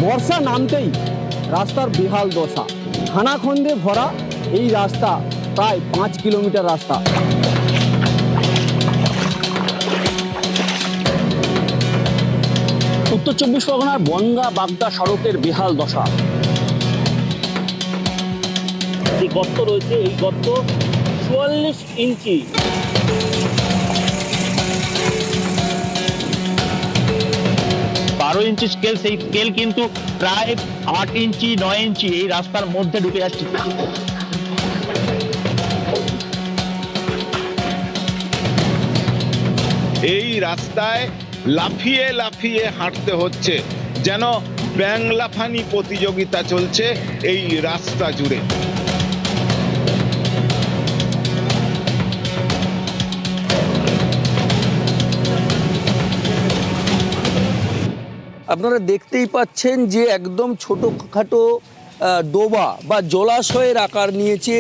বর্ষা নামতেই রাস্তার বেহাল দশা, খানাখন্দে ভরা এই রাস্তা, প্রায় 5 কিলোমিটার রাস্তা। উত্তর 24 পরগনার বনগাঁ বাগদা সড়কের বেহাল দশা। যে গর্ত রয়েছে, এই গর্ত 44 ইঞ্চি। 12 ইঞ্চি স্কেল, সেই স্কেল কিন্তু প্রায় 8 ইঞ্চি 9 ইঞ্চি এই রাস্তার মধ্যে ঢুকে যাচ্ছে। এই রাস্তায় লাফিয়ে লাফিয়ে হাঁটতে হচ্ছে, যেন ব্যাং লাফানি প্রতিযোগিতা চলছে এই রাস্তা জুড়ে। আপনারা দেখতেই পাচ্ছেন যে একদম ছোটোখাটো ডোবা বা জলাশয়ের আকার নিয়েছে।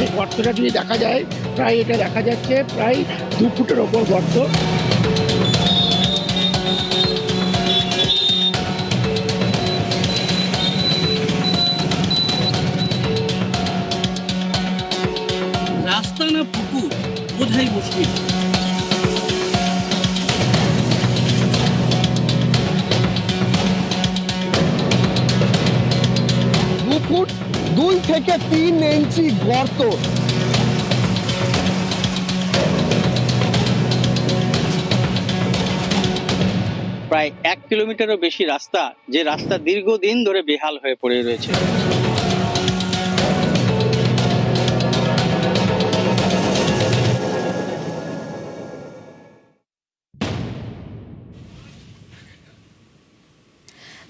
এই গর্তটা যদি দেখা যায়, প্রায় এটা দেখা যাচ্ছে প্রায় 2 ফুটের ওপর গর্ত। রাস্তা না পুকুর বোঝাই মুশকিল। 2 ফুট 2 থেকে 3 ইঞ্চি গর্ত। প্রায় 1 কিলোমিটারও বেশি রাস্তা, যে রাস্তা দীর্ঘদিন ধরে বেহাল হয়ে পড়ে রয়েছে।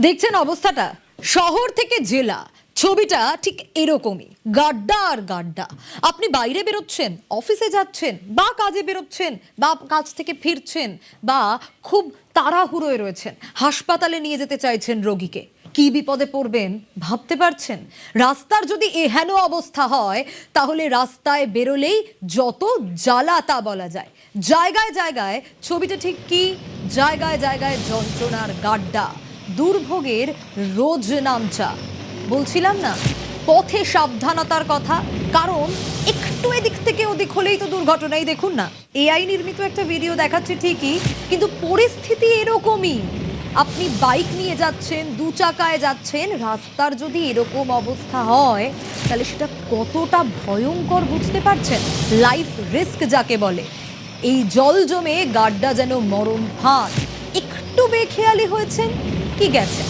দেখছেন অবস্থাটা, শহর থেকে জেলা, ছবিটা ঠিক এরকমই, গাড্ডা আর গাড্ডা। আপনি বাইরে বেরোচ্ছেন, অফিসে যাচ্ছেন, বা কাজে বেরোচ্ছেন, বা কাজ থেকে ফিরছেন, বা খুব তাড়াহুড়োয় রয়েছেন, হাসপাতালে নিয়ে যেতে চাইছেন রোগীকে, কি বিপদে পড়বেন ভাবতে পারছেন? রাস্তার যদি এহেন অবস্থা হয়, তাহলে রাস্তায় বেরোলেই যত জ্বালা তা বলা যায়। জায়গায় জায়গায় ছবিটা ঠিক কি, জায়গায় জায়গায় যন্ত্রণার গাড্ডা, দুর্ভোগের রোজ নামচা। বলছিলাম না পথে সাবধানতার কথা, কারণ একটু এদিক থেকে ওদিক হলেই তো দুর্ঘটনাই। দেখুন না, এআই নির্মিত একটা ভিডিও দেখাচ্ছে ঠিকই, কিন্তু পরিস্থিতি এরকমই। আপনি বাইক নিয়ে যাচ্ছেন, 2 চাকায় যাচ্ছেন, রাস্তার যদি এরকম অবস্থা হয়, তাহলে সেটা কতটা ভয়ঙ্কর বুঝতে পারছেন? লাইফ রিস্ক যাকে বলে। এই জল জমে গাড্ডা যেন মরণ ফাঁদ। একটু বেখেয়ালি হয়েছেন কি গেছে।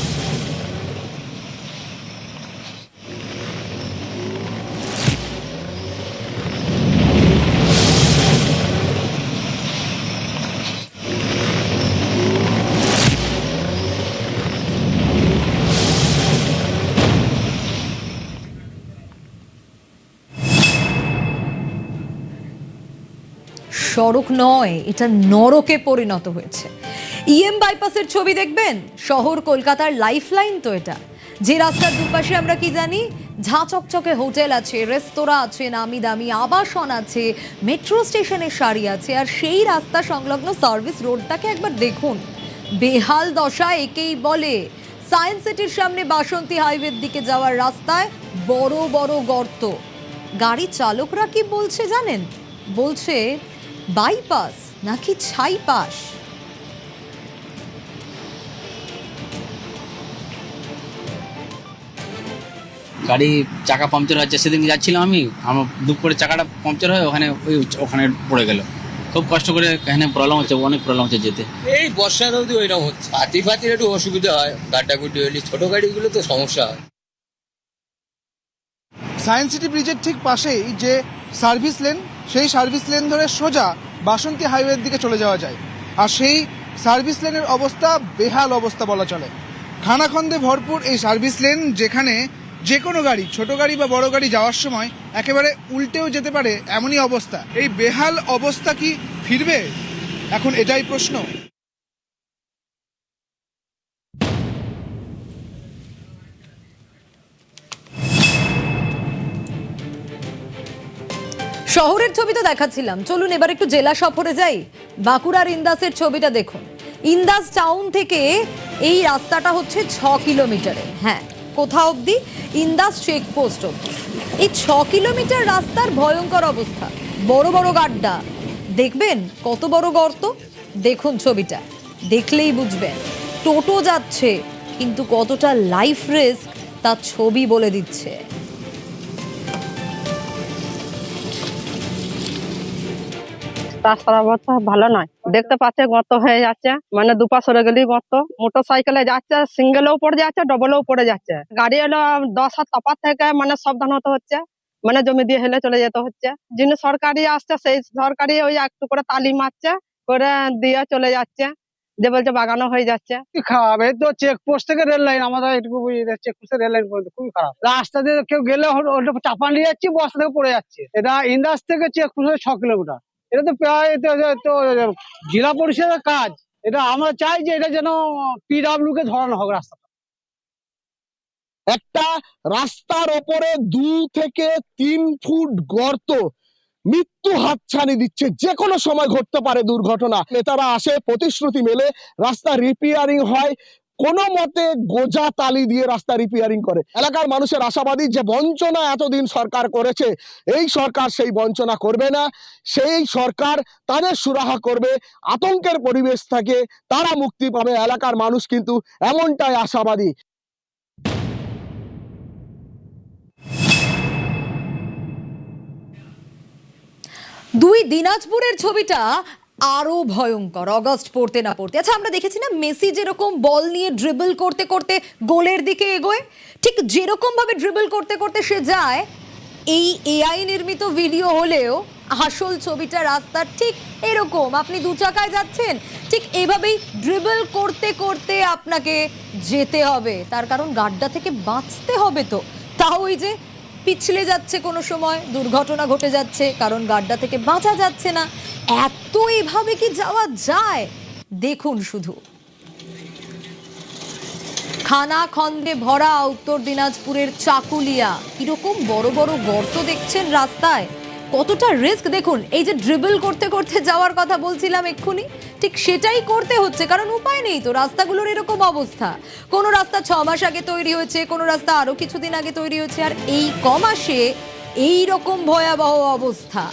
সড়ক নয়, এটা নরকে পরিণত হয়েছে। ইএম বাইপাসের ছবি দেখবেন, শহর কলকাতার লাইফলাইন তো এটা। যে রাস্তার দুপাশে আমরা কি জানি, ঝাঁ চকচকে হোটেল আছে, রেস্তোরাঁ আছে, নামি দামি আবাসন আছে, মেট্রো স্টেশনের সারি আছে, আর সেই রাস্তা সংলগ্ন সার্ভিস রোডটাকে একবার দেখুন, বেহাল দশা একেই বলে। সায়েন্স সিটির সামনে বাসন্তী হাইওয়ের দিকে যাওয়ার রাস্তায় বড় বড় গর্ত। গাড়ি চালকরা কি বলছে জানেন? বলছে বাইপাস নাকি ছাইপাস। গাড়ি চাকা পাংচার হচ্ছে, সেদিন যাচ্ছিলাম আমি, আমার দুপ করে চাকাটা পাংচার হয়, ওখানে পড়ে গেল। খুব কষ্ট করে এখানে প্রবলেম হচ্ছে, অনেক প্রবলেম হচ্ছে যেতে। এই বর্ষার অবধি ওইরকম হচ্ছে, হাতির একটু অসুবিধা হয়, গাড্ডাগুড্ডি হলে ছোট গাড়িগুলো তো সমস্যা হয়। সায়েন্স সিটি ব্রিজের ঠিক পাশেই যে সার্ভিস লেন, সেই সার্ভিস লেন ধরে সোজা বাসন্তী হাইওয়ের দিকে চলে যাওয়া যায়। আর সেই সার্ভিস লেনের অবস্থা বেহাল অবস্থা বলা চলে। খানাখন্দে ভরপুর এই সার্ভিস লেন, যেখানে যে কোনো গাড়ি, ছোট গাড়ি বা বড় গাড়ি যাওয়ার সময় একেবারে উল্টেও যেতে পারে, এমনই অবস্থা। এই বেহাল অবস্থা কি ফিরবে? এখন এটাই প্রশ্ন। শহরের ছবি তো দেখাচ্ছিলাম, চলুন এবার একটু জেলা সফরে যাই। বাঁকুড়ার ইন্দাসের ছবিটা দেখুন। ইন্দাস টাউন থেকে এই রাস্তাটা হচ্ছে 6 কিলোমিটারের। হ্যাঁ, কোথা অবধি? ইন্দাস চেকপোস্ট অবধি। এই 6 কিলোমিটার রাস্তার ভয়ঙ্কর অবস্থা, বড় বড় গাড্ডা। দেখবেন কত বড় গর্ত, দেখুন ছবিটা, দেখলেই বুঝবেন। টোটো যাচ্ছে, কিন্তু কতটা লাইফ রিস্ক তার ছবি বলে দিচ্ছে। রাস্তার অবস্থা ভালো নয়, দেখতে পাচ্ছে গর্ত হয়ে যাচ্ছে, মানে দুপা সরে গেলেই গর্ত। মোটর সাইকেলে যাচ্ছে, সিঙ্গেলেও পড়ে যাচ্ছে, ডবলেও পড়ে যাচ্ছে। গাড়ি এলো 10 হাত তফাৎ থেকে মানে সাবধান হতে হচ্ছে, মানে জমি দিয়ে হেলে চলে যেতে হচ্ছে। যিনি সরকারি আসছে সেই সরকারি ওই একটু করে তালি মারছে, করে দিয়ে চলে যাচ্ছে, যে বলছে বাগানো হয়ে যাচ্ছে। খারাপ, এই তো চেকপোস্ট থেকে রেল লাইন, আমাদের এটুকু চেকপোস্টের রেল লাইন পর্যন্ত খুবই খারাপ। রাস্তা দিয়ে কেউ গেলে ওটা চাপা নিয়ে যাচ্ছে, বস্তা থেকে পড়ে যাচ্ছে। এটা ইন্দাস থেকে চেকপোস্ট 6 কিলোমিটার। এটা তো প্রায় তো জেলা পরিষদের কাজ। এটা আমরা চাই যে এটা যেন পিডব্লিউ কে ধরানো হোক রাস্তাটা। একটা রাস্তার ওপরে 2 থেকে 3 ফুট গর্ত মৃত্যু হাতছানি দিচ্ছে, যে কোনো সময় ঘটতে পারে দুর্ঘটনা। নেতারা আসে, প্রতিশ্রুতি মেলে, রাস্তা রিপেয়ারিং হয়, কোনো মতে গোজা তালি দিয়ে রাস্তা রিপেয়ারিং করে। এলাকার মানুষের আশাবাদী যে বঞ্চনা এতদিন সরকার করেছে, এই সরকার সেই বঞ্চনা করবে না। সেই সরকার তাদের সুরাহা করবে, আতঙ্কের পরিবেশ থেকে তারা মুক্তি পাবে। এলাকার মানুষ কিন্তু এমনটাই আশাবাদী। দুই দিনাজপুরের ছবিটা আরো ভয়ঙ্কর, অগস্ট পড়তে না পড়তে। আচ্ছা, আমরা দেখেছি না মেসি যেরকম বল নিয়ে ড্রিবল করতে করতে গোলের দিকে এগোয়, ঠিক যেরকম ভাবে ড্রিবল করতে করতে সে যায়, এই এআই নির্মিত ভিডিও হলেও আসল ছবিটা রাস্তার ঠিক এরকম। আপনি 2 চাকায় যাচ্ছেন, ঠিক এভাবেই ড্রিবল করতে করতে আপনাকে যেতে হবে, তার কারণ গাড্ডা থেকে বাঁচতে হবে। তো তাও ওই যে পিছলে যাচ্ছে, কোনো সময় দুর্ঘটনা ঘটে যাচ্ছে, কারণ গাড্ডা থেকে বাঁচা যাচ্ছে না। এত এভাবে কি যাওয়া যায়? দেখুন শুধু, খানা খন্দে ভরা উত্তর দিনাজপুরের চাকুলিয়া। কিরকম বড় বড় গর্ত দেখছেন রাস্তায়, কতটা রিস্ক দেখুন। এই যে ড্রিবল করতে করতে যাওয়ার কথা বলছিলাম এক্ষুনি, ঠিক সেটাই করতে হচ্ছে, কারণ উপায় নেই তো। রাস্তাগুলোর এরকম অবস্থা, কোনো রাস্তা 6 মাস আগে তৈরি হয়েছে, কোনো রাস্তা আরো কিছুদিন আগে তৈরি হয়েছে, আর এই কমাসে এই রকম ভয়াবহ অবস্থা।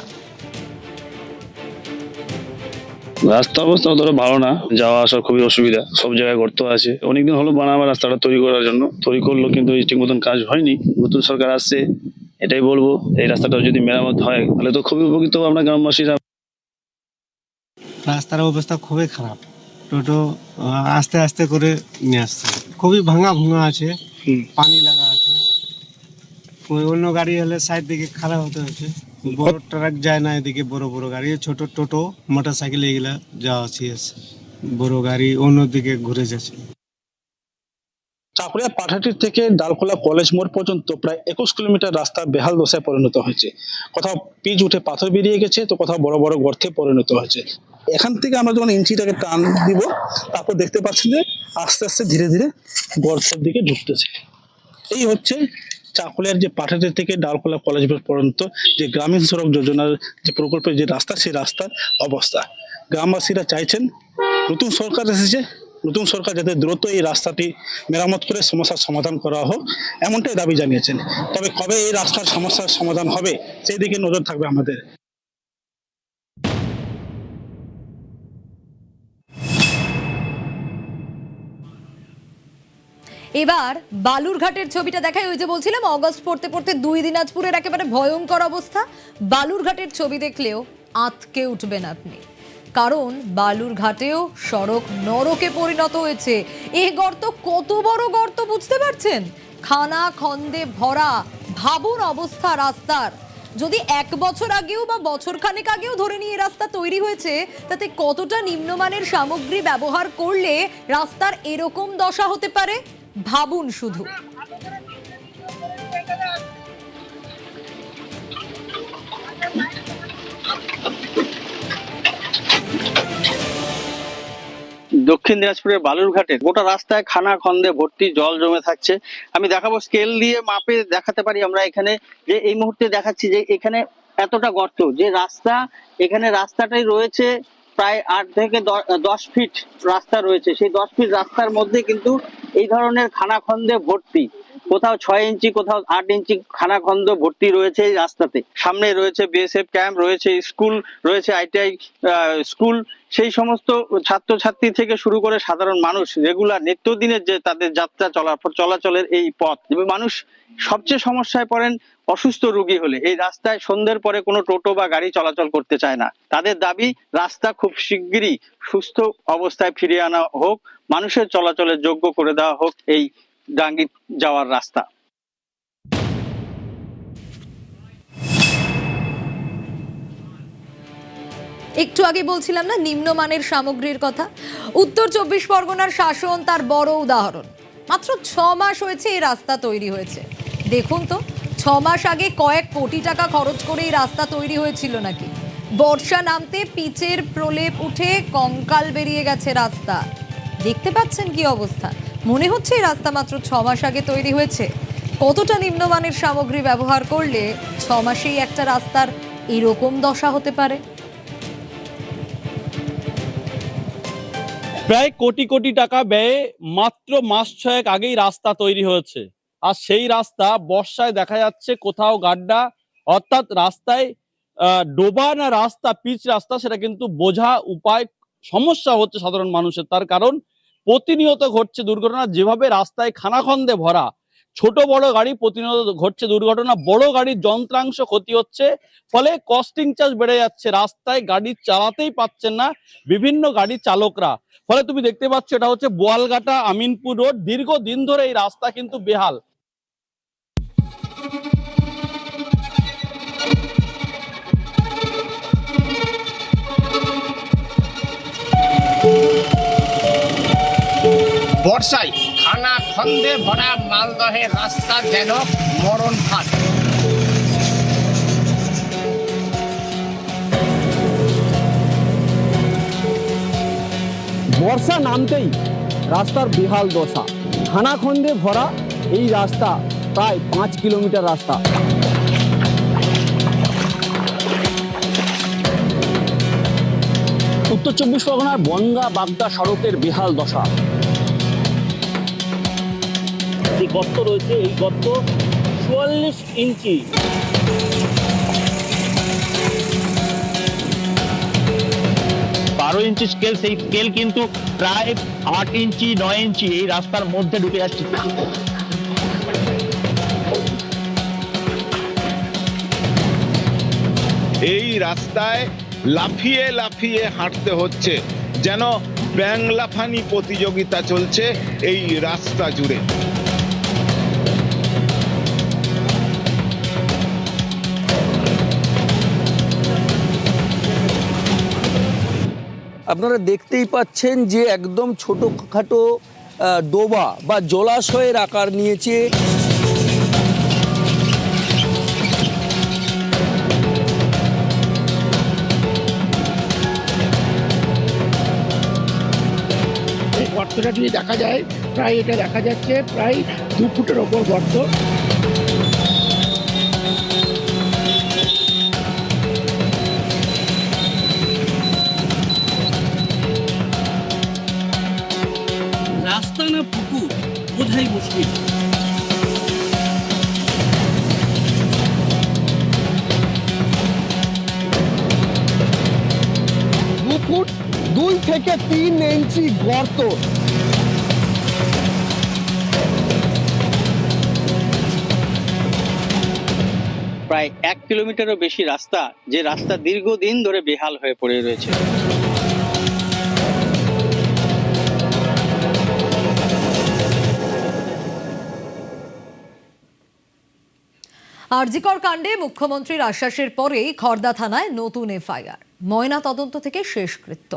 রাস্তার অবস্থা অতটা ভালো না, যাওয়া আসার খুবই অসুবিধা, সব জায়গায় গর্ত আছে। অনেকদিন হলো বানাবার রাস্তাটা তৈরি করার জন্য, তৈরি করলো কিন্তু ঠিক মতন কাজ হয়নি। নতুন সরকার আসছে, এটাই বলবো, এই রাস্তাটা যদি মেরামত হয় তাহলে তো খুবই উপকৃত হবো আমরা গ্রামবাসীরা। রাস্তার অবস্থা খুবই খারাপ, টোটো আস্তে আস্তে করে নিয়ে আসছে, খুবই ভাঙা ভাঙা আছে, পানি লাগা আছে। ওই অন্য গাড়ি হলে সাইড দিকে খারাপ হতে হচ্ছে, বড় ট্রাক যায় না এদিকে, বড় বড় গাড়ি, ছোট টোটো মোটর সাইকেল এগুলা যাওয়া আছে, বড় গাড়ি অন্যদিকে ঘুরে যাচ্ছে। চাকুলিয়া পাঠাটির থেকে ডালখোলা কলেজ মোড় পর্যন্ত প্রায় 21 কিলোমিটার রাস্তা বেহাল দশায় পরিণত হয়েছে। কোথাও পিচ উঠে পাথর বেরিয়ে গেছে, তো কোথাও বড় বড় গর্তে পরিণত হয়েছে। এখান থেকে আমরা যখন ইঞ্চিটাকে টান দিব, তারপর দেখতে পাচ্ছি যে আস্তে আস্তে ধীরে ধীরে গর্তের দিকে ঢুকতেছে। এই হচ্ছে চাকুলিয়ার যে পাঠাটি থেকে ডালখোলা কলেজ মোড় পর্যন্ত যে গ্রামীণ সড়ক যোজনার যে প্রকল্পের যে রাস্তা, সেই রাস্তার অবস্থা। গ্রামবাসীরা চাইছেন নতুন সরকার এসেছে, নতুন সরকার যাতে দ্রুত এই রাস্তাটি মেরামত করে সমস্যার সমাধান করা হোক, এমনটাই দাবি জানিয়েছেন। তবে কবে এই রাস্তার সমস্যার সমাধান হবে সেই দিকে নজর থাকবে আমাদের। এবার বালুরঘাটের ছবিটা দেখাই। ওই যে বলছিলাম অগস্ট পড়তে পড়তে দুই দিনাজপুরের একেবারে ভয়ঙ্কর অবস্থা। বালুরঘাটের ছবি দেখলেও আঁতকে উঠবেন আপনি, কারণ বালুরঘাটেও সড়ক নরকে পরিণত হয়েছে। এই গর্ত কত বড় গর্ত বুঝতে পারছেন? খানা খন্দে ভরা। ভাবুন অবস্থা রাস্তার। যদি 1 বছর আগেও বা বছর খানেক আগেও ধরে নিয়ে রাস্তা তৈরি হয়েছে, তাতে কতটা নিম্নমানের সামগ্রী ব্যবহার করলে রাস্তার এরকম দশা হতে পারে ভাবুন শুধু। দক্ষিণ দিনাজপুরের বালুরঘাটের গোটা রাস্তায় খানা খন্দে ভর্তি জল জমে থাকছে। আমি দেখাবো, স্কেল দিয়ে মাপে দেখাতে পারি আমরা এখানে, যে এই মুহূর্তে দেখাচ্ছি যে এখানে এতটা গর্ত, যে রাস্তা এখানে রাস্তাটাই রয়েছে প্রায় 8 থেকে 10 ফিট রাস্তা রয়েছে। সেই 10 ফিট রাস্তার মধ্যে কিন্তু এই ধরনের খানাখন্দে ভর্তি, কোথাও 6 ইঞ্চি কোথাও 8 ইঞ্চি খানাখন্দ ভর্তি রয়েছে এই রাস্তাতে। সামনে রয়েছে বিএসএফ ক্যাম্প, রয়েছে স্কুল, রয়েছে আইটিআই স্কুল। সেই সমস্ত ছাত্রছাত্রী থেকে শুরু করে সাধারণ মানুষ রেগুলার নিত্যদিনের যে তাদের যাত্রা চলাচলের এই পথ, মানুষ সবচেয়ে সমস্যায় পড়েন অসুস্থ রোগী হলে। এই রাস্তায় সন্ধ্যের পরে কোনো টোটো বা গাড়ি চলাচল করতে চায় না। তাদের দাবি রাস্তা খুব শিগগিরই সুস্থ অবস্থায় ফিরিয়ে আনা হোক, মানুষের চলাচলের যোগ্য করে দেওয়া হোক এই ডাঙ্গি যাওয়ার রাস্তা। একটু আগে বলছিলাম না নিম্নমানের সামগ্রীর কথা, উত্তর 24 পরগনার শাসন তার বড় উদাহরণ। মাত্র 6 মাস হয়েছে এই রাস্তা তৈরি হয়েছে। দেখুন তো, 6 মাস আগে কয়েক কোটি টাকা খরচ করে এই রাস্তা তৈরি হয়েছিল নাকি? বর্ষা নামতে পিচের প্রলেপ উঠে কঙ্কাল বেরিয়ে গেছে রাস্তা। দেখতে পাচ্ছেন কি অবস্থা? মনে হচ্ছে এই রাস্তা মাত্র 6 মাস আগে তৈরি হয়েছে। কতটা নিম্নমানের সামগ্রী ব্যবহার করলে 6 মাসেই একটা রাস্তার এরকম দশা হতে পারে? প্রায় কোটি কোটি টাকা ব্যয়ে মাত্র মাস 6 আগেই রাস্তা তৈরি হয়েছে। আর সেই রাস্তা বর্ষায় দেখা যাচ্ছে কোথাও গাড্ডা, অর্থাৎ রাস্তায় ডোবা না রাস্তা, পিচ রাস্তা, সেটা কিন্তু বোঝা উপায় সমস্যা হচ্ছে সাধারণ মানুষের। তার কারণ প্রতিনিয়ত ঘটছে দুর্ঘটনা। যেভাবে রাস্তায় খানাখন্দে ভরা, ছোট বড় গাড়ি প্রতিনিয়ত ঘটছে দুর্ঘটনা, বড় গাড়ির যন্ত্রাংশ ক্ষতি হচ্ছে, ফলে কস্টিং চার্জ বেড়ে যাচ্ছে। রাস্তায় গাড়ি চালাতেই পাচ্ছেন না বিভিন্ন গাড়ির চালকরা। ফলে তুমি দেখতে পাচ্ছ এটা হচ্ছে বোয়ালঘাটা আমিনপুর রোড। দীর্ঘদিন ধরে এই রাস্তা কিন্তু বেহাল। বর্ষায় খানা খন্দে ভরা মালদহের রাস্তা যেন মরণ ফাঁদ। বর্ষা নামতেই রাস্তার বেহাল দশা। খানাখন্দে ভরা এই রাস্তা, প্রায় 5 কিলোমিটার রাস্তা। উত্তর 24 পরগনার বনগাঁ বাগদা সড়কের বেহাল দশা। যে গর্ত রয়েছে, এই গর্ত 44 ইঞ্চি। 12 ইঞ্চি স্কেল, সেই স্কেল কিন্তু প্রায় 8 ইঞ্চি 9 ইঞ্চি এই রাস্তার মধ্যে ঢুকে যাচ্ছে। এই রাস্তায় লাফিয়ে লাফিয়ে হাঁটতে হচ্ছে, যেন ব্যাং লাফানি প্রতিযোগিতা চলছে এই রাস্তা জুড়ে। আপনারা দেখতেই পাচ্ছেন যে একদম ছোটোখাটো ডোবা বা জলাশয়ের আকার নিয়েছে। এই গর্তটা যদি দেখা যায়, প্রায় এটা দেখা যাচ্ছে প্রায় 2 ফুটের ওপর গর্ত। রাস্তা না পুকুর বোঝাই মুশকিল। 2 ফুট 2 থেকে 3 ইঞ্চি গর্ত। প্রায় 1 কিলোমিটারও বেশি রাস্তা, যে রাস্তা দীর্ঘদিন ধরে বেহাল হয়ে পড়ে রয়েছে। আরজিকর কাণ্ডে মুখ্যমন্ত্রীর আশ্বাসের পরেই খড়দা থানায় নতুন এফআইআর। ময়না তদন্ত থেকে শেষকৃত্য।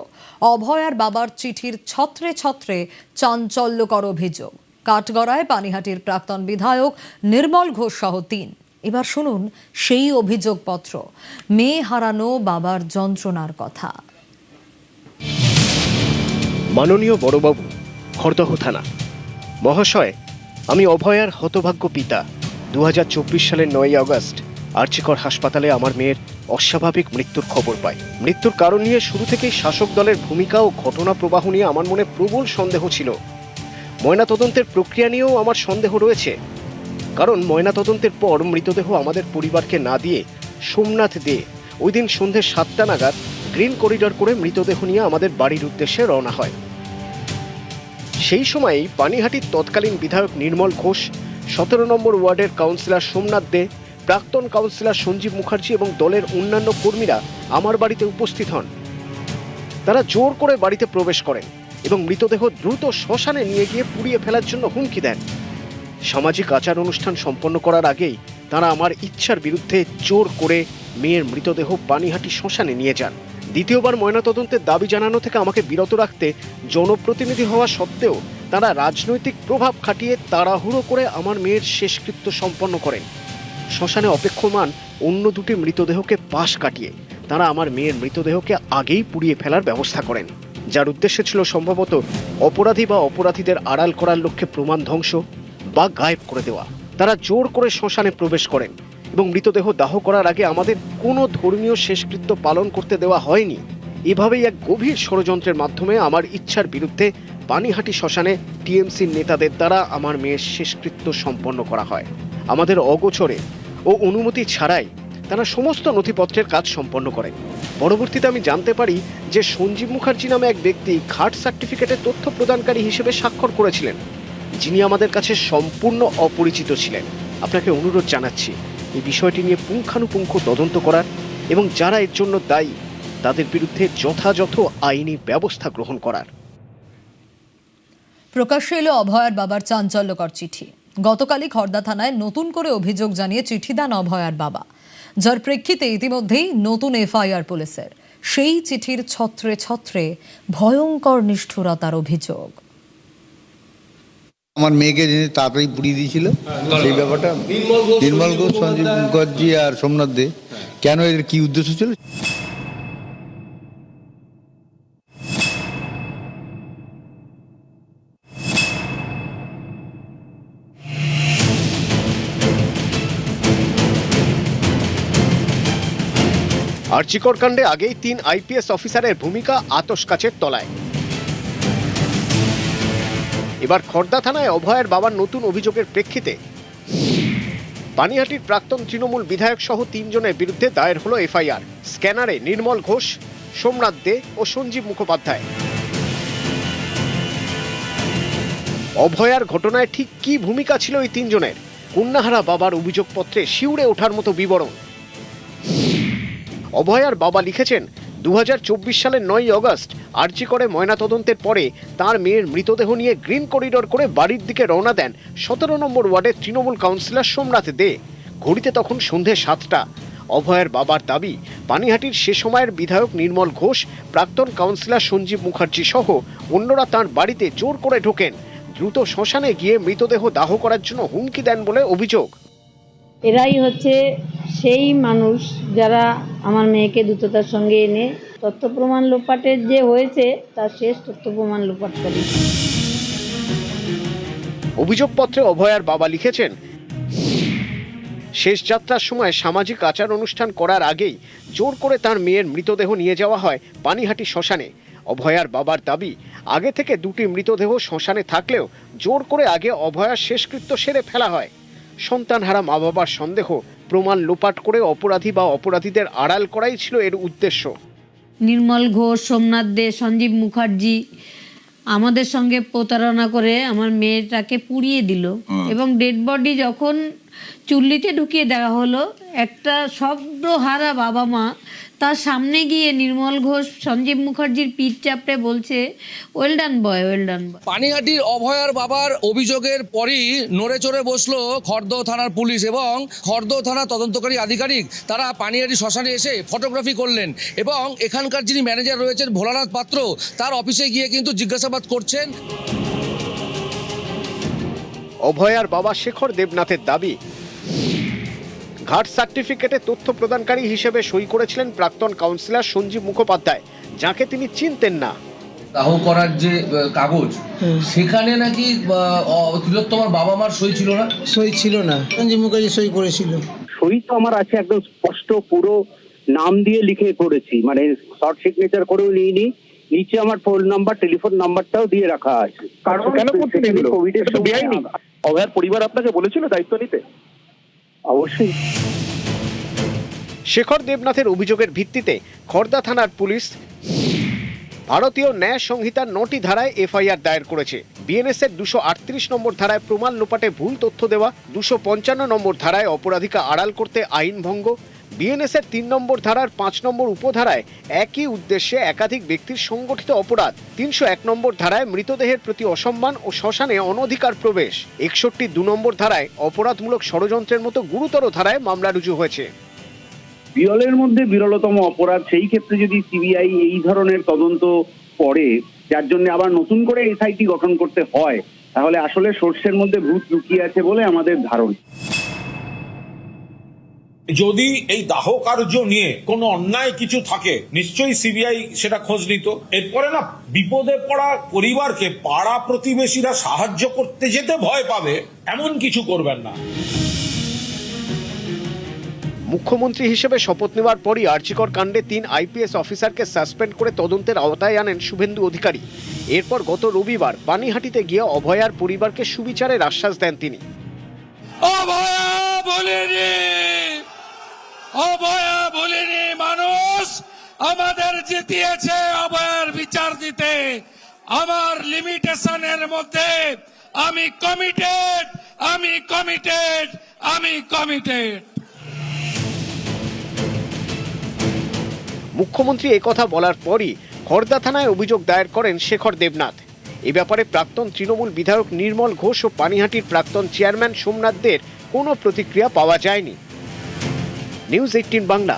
অভয়ার বাবার চিঠির ছত্রে ছত্রে চাঞ্চল্যকর অভিযোগ। কাঠগড়ায় পানিহাটির প্রাক্তন বিধায়ক নির্মল ঘোষ সহ 3। এবার শুনুন সেই অভিযোগপত্র, মেয়ে হারানো বাবার যন্ত্রণার কথা। মাননীয় বড়বাবু, খড়দহ থানা। মহাশয়, আমি অভয়ার হতভাগ্য পিতা। 2024 সালের 9 আগস্ট আরজিকর হাসপাতালে আমার মেয়ের অস্বাভাবিক মৃত্যুর খবর পাই। মৃত্যুর কারণ নিয়ে শুরু থেকেই শাসক দলের ভূমিকা ও ঘটনা প্রবাহ নিয়ে আমার মনে প্রবল সন্দেহ ছিল। ময়নাতদন্তের প্রক্রিয়া নিয়েও আমার সন্দেহ রয়েছে, কারণ ময়নাতদন্তের পর মৃতদেহ আমাদের পরিবারকে না দিয়ে সোমনাথ দে ওই দিন সন্ধ্যে 7টা নাগাদ গ্রিন করিডর করে মৃতদেহ নিয়ে আমাদের বাড়ির উদ্দেশ্যে রওনা হয়। সেই সময়ই পানিহাটির তৎকালীন বিধায়ক নির্মল ঘোষ, 17 নম্বর ওয়ার্ডের কাউন্সিলর সোমনাথ দে, প্রাক্তন কাউন্সিলর সঞ্জীব মুখার্জি এবং দলের অন্যান্য কর্মীরা আমার বাড়িতে উপস্থিত হন। তারা জোর করে বাড়িতে প্রবেশ করেন এবং মৃতদেহ দ্রুত শ্মশানে নিয়ে গিয়ে পুড়িয়ে ফেলার জন্য হুমকি দেন। সামাজিক আচার অনুষ্ঠান সম্পন্ন করার আগেই তারা আমার ইচ্ছার বিরুদ্ধে জোর করে মেয়ের মৃতদেহ পানিহাটি শ্মশানে নিয়ে যান। দ্বিতীয়বার ময়নাতদন্তের দাবি জানানো থেকে আমাকে বিরত রাখতে জনপ্রতিনিধি হওয়া সত্ত্বেও তারা রাজনৈতিক প্রভাব খাটিয়ে তাড়াহুড়ো করে আমার মেয়ের শেষকৃত্য সম্পন্ন করেন। শ্মশানে অপেক্ষমান অন্য দুটি মৃতদেহকে পাশ কাটিয়ে তারা আমার মেয়ের মৃতদেহকে আগেই পুড়িয়ে ফেলার ব্যবস্থা করেন, যার উদ্দেশ্য ছিল সম্ভবত অপরাধী বা অপরাধীদের আড়াল করার লক্ষ্যে প্রমাণ ধ্বংস বা গায়েব করে দেওয়া। তারা জোর করে শ্মশানে প্রবেশ করেন এবং মৃতদেহ দাহ করার আগে আমাদের কোনো ধর্মীয় শেষকৃত্য পালন করতে দেওয়া হয়নি। এভাবেই এক গভীর ষড়যন্ত্রের মাধ্যমে আমার ইচ্ছার বিরুদ্ধে পানিহাটি শ্মশানে টিএমসির নেতাদের দ্বারা আমার মেয়ের শেষকৃত্য সম্পন্ন করা হয়। আমাদের অগোচরে ও অনুমতি ছাড়াই তারা সমস্ত নথিপত্রের কাজ সম্পন্ন করেন। পরবর্তীতে আমি জানতে পারি যে সঞ্জীব মুখার্জি নামে এক ব্যক্তি ঘাট সার্টিফিকেটের তথ্য প্রদানকারী হিসেবে স্বাক্ষর করেছিলেন, যিনি আমাদের কাছে সম্পূর্ণ অপরিচিত ছিলেন। আপনাকে অনুরোধ জানাচ্ছি এই বিষয়টি নিয়ে পুঙ্খানুপুঙ্খ তদন্ত করার এবং যারা এর জন্য দায়ী তাদের বিরুদ্ধে যথাযথ আইনি ব্যবস্থা গ্রহণ করার। প্রকাশ্যে এলো অভয়ার বাবার চাঞ্চল্যকর চিঠি। গতকালই খড়দা থানায় নতুন করে অভিযোগ জানিয়ে চিঠি দেন অভয়ার বাবা, যার প্রেক্ষিতে ইতিমধ্যেই নতুন এফআইআর পুলিশের। সেই চিঠির ছত্রে ছত্রে ভয়ঙ্কর নিষ্ঠুরতার অভিযোগ। আমার মেয়েকে তাড়াতাড়ি পুড়িয়ে দিয়েছিল, সেই ব্যাপারটা নির্মল ঘোষ, সঞ্জীব মুখার্জি আর সোমনাথ দে, কেন এর কি উদ্দেশ্য ছিল? আরজিকর কাণ্ডে আগেই 3 আইপিএস অফিসারের ভূমিকা আতশ কাচের তলায়। এবার খড়দা থানায় অভয়ের বাবার নতুন অভিযোগের প্রেক্ষিতে পানিহাটির প্রাক্তন তৃণমূল বিধায়ক সহ 3 জনের বিরুদ্ধে দায়ের হলো এফআইআর। স্ক্যানারে নির্মল ঘোষ, সোমনাথ দে ও সঞ্জীব মুখোপাধ্যায়। অভয়ার ঘটনায় ঠিক কি ভূমিকা ছিল এই 3 জনের? কন্যাহারা বাবার অভিযোগপত্রে শিউরে ওঠার মতো বিবরণ। অভয়ার বাবা লিখেছেন, 2024 সালের 9ই অগস্ট আরজিকরে ময়নাতদন্তের পরে তার মেয়ের মৃতদেহ নিয়ে গ্রিন করিডর করে বাড়ির দিকে রওনা দেন 17 নম্বর ওয়ার্ডের তৃণমূল কাউন্সিলর সোমনাথ দে। ঘড়িতে তখন সন্ধে 7টা। অভয়ার বাবার দাবি, পানিহাটির সে সময়ের বিধায়ক নির্মল ঘোষ, প্রাক্তন কাউন্সিলর সঞ্জীব মুখার্জি সহ অন্যরা তাঁর বাড়িতে জোর করে ঢোকেন, দ্রুত শ্মশানে গিয়ে মৃতদেহ দাহ করার জন্য হুমকি দেন বলে অভিযোগ। এরাই হচ্ছে সেই মানুষ যারা আমার মেয়েকে দ্রুততার সঙ্গে এনে তথ্য প্রমাণ লোপাটের যে হয়েছে তার শেষ তথ্য প্রমাণ লোপাট করে। অভিযোগপত্রে অভয়ার বাবা লিখেছেন, শেষ যাত্রার সময় সামাজিক আচার অনুষ্ঠান করার আগেই জোর করে তার মেয়ের মৃতদেহ নিয়ে যাওয়া হয় পানিহাটি শ্মশানে। অভয়ার বাবার দাবি, আগে থেকে 2টি মৃতদেহ শ্মশানে থাকলেও জোর করে আগে অভয়ার শেষকৃত্য সেরে ফেলা হয়। সন্তানহারা মা বাবার সন্দেহ প্রমাণ লোপাট করে অপরাধী বা অপরাধীদের আড়াল করাই ছিল এর উদ্দেশ্য। নির্মল ঘোষ, সোমনাথ দে, সঞ্জীব মুখার্জি আমাদের সঙ্গে প্রতারণা করে আমার মেয়েটাকে পুড়িয়ে দিল এবং ডেড বডি যখন চুল্লিতে ঢুকিয়ে দেওয়া হলো, একটা শব্দহারা বাবা মা তার সামনে গিয়ে নির্মল ঘোষ সঞ্জীব মুখার্জির পিঠ চাপড়ে বলছে, ওয়েল ডান বয়, ওয়েল ডান বয়। পানিহাটির অভয়ার বাবার অভিযোগের পরই নড়ে চড়ে বসলো খড়দহ থানার পুলিশ এবং খড়দহ থানা তদন্তকারী আধিকারিক। তারা পানিহাটি শ্মশানে এসে ফটোগ্রাফি করলেন এবং এখানকার যিনি ম্যানেজার রয়েছেন ভোলানাথ পাত্র, তার অফিসে গিয়ে কিন্তু জিজ্ঞাসাবাদ করছেন। অভয়ার বাবা শেখর দেবনাথের দাবি, ঘাট সার্টিফিকেটে তথ্য প্রদানকারী হিসেবে সই করেছিলেন প্রাক্তন কাউন্সিলর সঞ্জীব মুখোপাধ্যায়, যাকে তিনি চিনতেন না। দাহ করার যে কাগজ, সেখানে নাকি তিলোত্তমার বাবা মার সই ছিল না? সই ছিল না, সঞ্জীব মুখার্জি সই করেছিল। সই তো আমার আছে একদম স্পষ্ট, পুরো নাম দিয়ে লিখে করেছি, মানে শর্ট সিগনেচার করেও নিইনি, নিচে আমার ফোন নাম্বার, টেলিফোন নাম্বারটাও দিয়ে রাখা আছে। কারণ কেন করছেন এগুলো? কোভিডের সময় অভয়ার পরিবার আপনাকে বলেছিল দায়িত্ব নিতে? অবশ্যই। শেখর দেবনাথের অভিযোগের ভিত্তিতে খড়দা থানার পুলিশ ভারতীয় ন্যায় সংহিতার 9টি ধারায় এফআইআর দায়ের করেছে। বিএনএস এর 238 নম্বর ধারায় প্রমাণ লোপাটে ভুল তথ্য দেওয়া, 255 নম্বর ধারায় অপরাধীকে আড়াল করতে আইন ভঙ্গ, বিএনএস এর 3 নম্বর ধারার 5 নম্বর উপধারায় একই উদ্দেশ্যে একাধিক ব্যক্তির সংগঠিত অপরাধ, 301 নম্বর ধারায় মৃতদেহের প্রতি অসম্মান ও শ্মশানে অনধিকার প্রবেশ, 61 2 নম্বর ধারায় অপরাধমূলক ষড়যন্ত্রের মতো গুরুতর ধারায় মামলা রুজু হয়েছে। বিরলের মধ্যে বিরলতম অপরাধ, সেই ক্ষেত্রে যদি সিবিআই এই ধরনের তদন্ত করে, যার জন্য আবার নতুন করে এসআইটি গঠন করতে হয়, তাহলে আসলে সর্ষের মধ্যে ভূত লুকিয়ে আছে বলে আমাদের ধারণা। যদি এই দাহ কার্য নিয়ে কোনো অন্যায় কিছু থাকে, নিশ্চয়ই সিবিআই সেটা খোঁজ নিত। এরপরে না বিপদে পড়া পরিবারকে পাড়া প্রতিবেশীরা সাহায্য করতে যেতে ভয় পাবে, এমন কিছু করবেন না। মুখ্যমন্ত্রী হিসেবে শপথ নেওয়ার পরই আর্চিকর কাণ্ডে 3 আইপিএস অফিসারকে সাসপেন্ড করে তদন্তের আওতায় আনেন শুভেন্দু অধিকারী। এরপর গত রবিবার পানিহাটিতে গিয়ে অভয়ার পরিবারকে সুবিচারের আশ্বাস দেন তিনি। অভয়া বলিনি, মানুষ আমাদের জিতিয়েছে অভয়ার বিচার দিতে। আমার লিমিটেশনের মধ্যে আমি কমিটেড, আমি কমিটেড, আমি কমিটেড। মুখ্যমন্ত্রী একথা বলার পরই খড়দা থানায় অভিযোগ দায়ের করেন শেখর দেবনাথ। এ ব্যাপারে প্রাক্তন তৃণমূল বিধায়ক নির্মল ঘোষ ও পানিহাটির প্রাক্তন চেয়ারম্যান সোমনাথদের কোনো প্রতিক্রিয়া পাওয়া যায়নি। নিউজ 18 বাংলা।